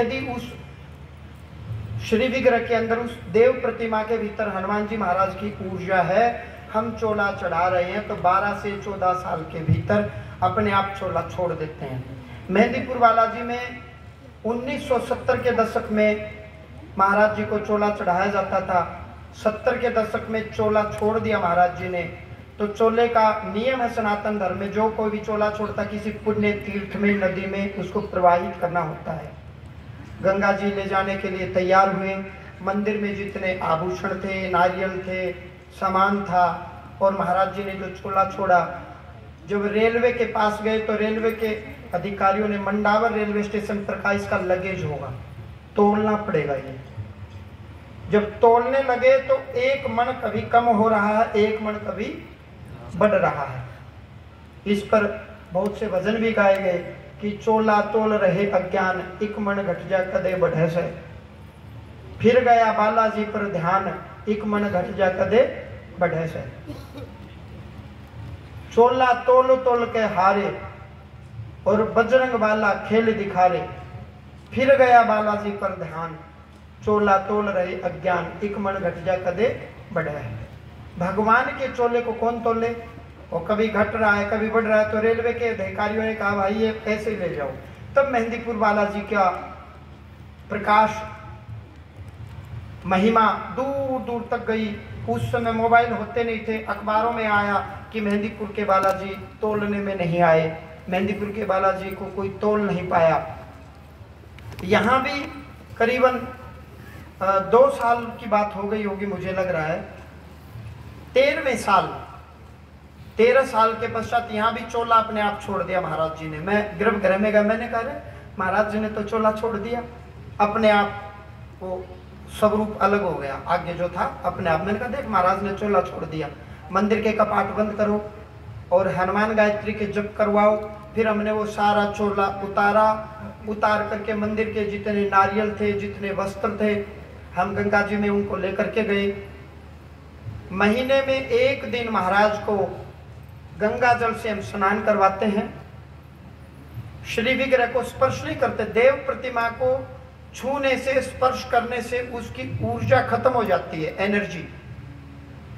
यदि उस श्री विग्रह के अंदर, उस देव प्रतिमा के भीतर हनुमान जी महाराज की ऊर्जा है, हम चोला चढ़ा रहे हैं तो 12 से 14 साल के भीतर अपने आप चोला छोड़ देते हैं। मेहंदीपुर बालाजी में 1970 के दशक में महाराज जी को चोला चढ़ाया जाता था। 70 के दशक में चोला छोड़ दिया महाराज जी ने। तो चोले का नियम है सनातन धर्म में, जो कोई भी चोला छोड़ता किसी पुण्य तीर्थ में, नदी में उसको प्रवाहित करना होता है। गंगा जी ले जाने के लिए तैयार हुए। मंदिर में जितने आभूषण थे, नारियल थे, सामान था, और महाराज जी ने जो चोला छोड़ा, जब रेलवे के पास गए तो रेलवे के अधिकारियों ने, मंडावर रेलवे स्टेशन पर कहा इसका लगेज होगा, तोलना पड़ेगा ये। जब तोलने लगे तो 1 मन कभी कम हो रहा है, 1 मन कभी बढ़ रहा है। इस पर बहुत से भजन भी गाए गए कि चोला तोल रहे अज्ञान, 1 मन घट जा कदे बढ़े से। फिर गया बालाजी पर ध्यान, 1 मन घट जा कदे बढ़े से। चोला तोल तोल के हारे और बजरंग बाला खेल दिखारे। फिर गया बालाजी पर ध्यान, चोला तोल रहे अज्ञान, 1 मन घट जा कदे बढ़े है। भगवान के चोले को कौन तोले? वो कभी घट रहा है, कभी बढ़ रहा है। तो रेलवे के अधिकारियों ने कहा भाई ये कैसे ले जाओ। तब मेहंदीपुर बालाजी का प्रकाश, महिमा दूर दूर तक गई। उस समय मोबाइल होते नहीं थे, अखबारों में आया कि मेहंदीपुर के बालाजी तोलने में नहीं आए, मेहंदीपुर के बालाजी को कोई तोल नहीं पाया। यहाँ भी करीबन 2 साल की बात हो गई होगी मुझे लग रहा है। 13वें साल, 13 साल के पश्चात यहाँ भी चोला अपने आप छोड़ दिया महाराज जी ने। मैं गर्भगृह में गया, मैंने कहा महाराज जी ने तो चोला छोड़ दिया, अपने आप वो स्वरूप अलग हो गया, आगे जो था अपने आप। मैंने कहा देख महाराज ने चोला छोड़ दिया, मंदिर के कपाट बंद करो और हनुमान गायत्री के जप करवाओ। फिर हमने वो सारा चोला उतारा, उतार करके मंदिर के जितने नारियल थे, जितने वस्त्र थे, हम गंगा जी में उनको लेकर के गए। महीने में 1 दिन महाराज को गंगा जल से हम स्नान करवाते हैं। श्री विग्रह को स्पर्श नहीं करते। देव प्रतिमा को छूने से, स्पर्श करने से उसकी ऊर्जा खत्म हो जाती है, एनर्जी।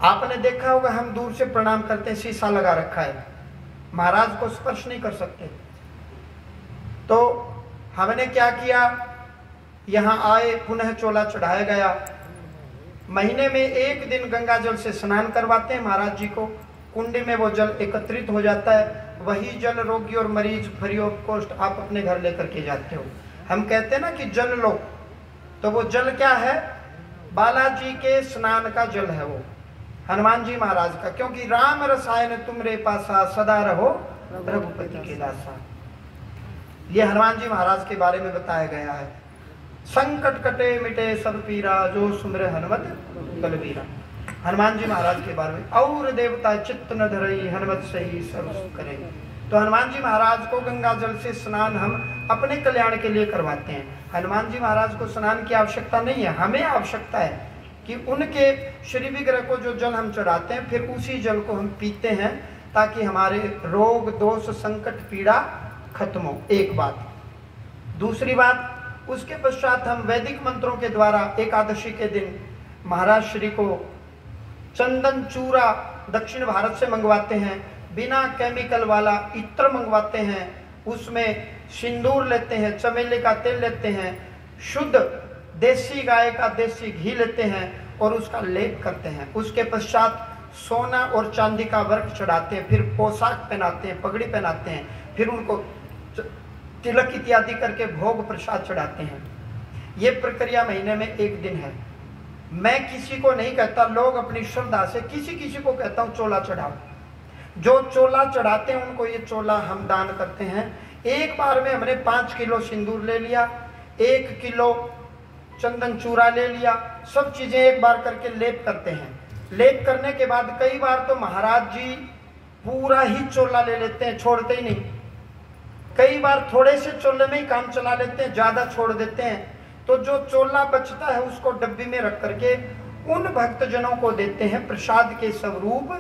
आपने देखा होगा हम दूर से प्रणाम करते हैं, शीशा लगा रखा है, महाराज को स्पर्श नहीं कर सकते। तो हमने क्या किया, यहाँ आए, पुनः चोला चढ़ाया गया। महीने में 1 दिन गंगा जल से स्नान करवाते हैं महाराज जी को। कुंडी में वो जल एकत्रित हो जाता है, वही जल रोगी और मरीज फ्री ऑफ कॉस्ट आप अपने घर लेकर के जाते हो। हम कहते हैं ना कि जल लो, तो वो जल क्या है? बालाजी के स्नान का जल है वो, हनुमान जी महाराज का। क्योंकि राम रसायन तुमरे पासा, सदा रहो रघुपति के दासा। ये हनुमान जी महाराज के बारे में बताया गया है। संकट कटे मिटे सब पीरा, जो सुमरे हनुमत बलबीरा। हनुमान जी महाराज के बारे में, और देवता चित्त न धरई, हनुमत सही सब करे। तो हनुमान जी महाराज को गंगा जल से स्नान हम अपने कल्याण के लिए करवाते हैं। हनुमान जी महाराज को स्नान की आवश्यकता नहीं है, हमें आवश्यकता है कि उनके श्री विग्रह को जो जल हम चढ़ाते हैं, फिर उसी जल को हम पीते हैं, ताकि हमारे रोग दोष संकट पीड़ा खत्म हो। एक बात। दूसरी बात, उसके पश्चात हम वैदिक मंत्रों के द्वारा एकादशी के दिन महाराज श्री को चंदन चूरा दक्षिण भारत से मंगवाते हैं, बिना केमिकल वाला इत्र मंगवाते हैं, उसमें सिंदूर लेते हैं, चमेली का तेल लेते हैं, शुद्ध देसी गाय का देसी घी लेते हैं और उसका लेप करते हैं। उसके पश्चात सोना और चांदी का वर्क चढ़ाते हैं, फिर पोशाक पहनाते हैं, पगड़ी पहनाते हैं, फिर उनको तिलक इत्यादि करके भोग प्रसाद चढ़ाते हैं। ये प्रक्रिया महीने में 1 दिन है। मैं किसी को नहीं कहता, लोग अपनी श्रद्धा से किसी किसी को कहता हूँ चोला चढ़ाओ। जो चोला चढ़ाते हैं उनको ये चोला हम दान करते हैं। एक बार में हमने 5 किलो सिंदूर ले लिया, 1 किलो चंदन चूरा ले लिया, सब चीजें एक बार करके लेप करते हैं। लेप करने के बाद कई बार तो महाराज जी पूरा ही चोला ले लेते हैं, छोड़ते ही नहीं। कई बार थोड़े से चोले में ही काम चला लेते हैं, ज्यादा छोड़ देते हैं। तो जो चोला बचता है उसको डब्बी में रख करके उन भक्तजनों को देते हैं प्रसाद के स्वरूप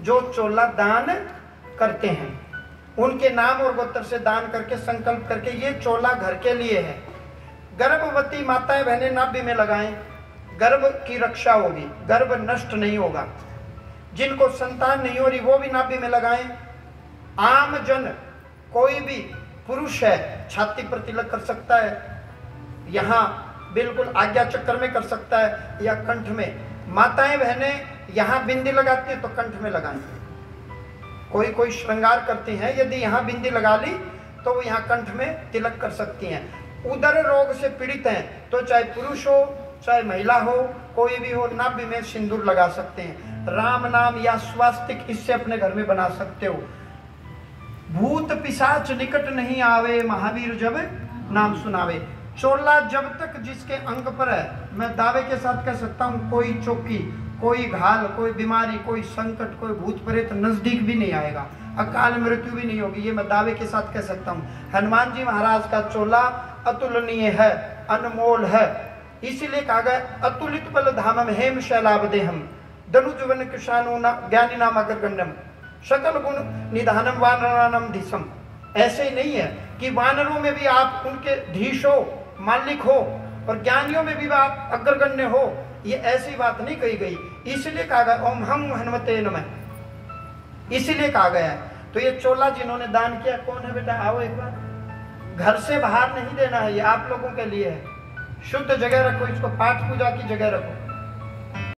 जो चोला दान करते हैं। उनके नाम और गोत्र से दान करके संकल्प करके ये चोला घर के लिए है। गर्भवती माताएं बहनें नाभि में लगाएं, गर्भ की रक्षा होगी, गर्भ नष्ट नहीं होगा। जिनको संतान नहीं हो रही वो भी नाभि में लगाएं। आम जन कोई भी पुरुष है छाती पर तिलक कर सकता है, यहाँ बिल्कुल आज्ञा चक्र में कर सकता है या कंठ में। माताएं बहनें यहाँ बिंदी लगाती है तो कंठ में लगाएं। कोई कोई श्रृंगार करती हैं, यदि यहाँ बिंदी लगा ली तो वो यहाँ कंठ में तिलक कर सकती हैं। उदर रोग से पीड़ित हैं तो चाहे पुरुष हो चाहे महिला हो, कोई भी हो, नाभि में सिंदूर लगा सकते हैं। राम नाम या स्वास्तिक इससे अपने घर में बना सकते हो। भूत पिशाच निकट नहीं आवे, महावीर जब नाम सुनावे। चोला जब तक जिसके अंग पर है, मैं दावे के साथ कह सकता हूँ कोई चौकी, कोई घाल, कोई बीमारी, कोई संकट, कोई भूत प्रेत नजदीक भी नहीं आएगा, अकाल मृत्यु भी नहीं होगी, ये मैं दावे के साथ कह सकता हूँ। हनुमान जी महाराज का चोला अतुलनीय है, अनमोल है, इसीलिए कहा गया अतुलित बल धामम हेम शैलावदेहम धनुजुवन कृषाणु ज्ञानी नाम अग्रगण्यम सकल गुण निधानम वानरानम धीसम। ऐसे ही नहीं है कि वानरों में भी आप उनके धीश हो, मालिक हो, और ज्ञानियों में भी आप अग्रगण्य हो, ये ऐसी बात नहीं कही गई। इसलिए कहा गया ओम हम हनुमते नमः, इसीलिए कहा गया है। तो ये चोला जिन्होंने दान किया कौन है बेटा, आओ एक बार। घर से बाहर नहीं देना है, ये आप लोगों के लिए है। शुद्ध जगह रखो इसको, पाठ पूजा की जगह रखो।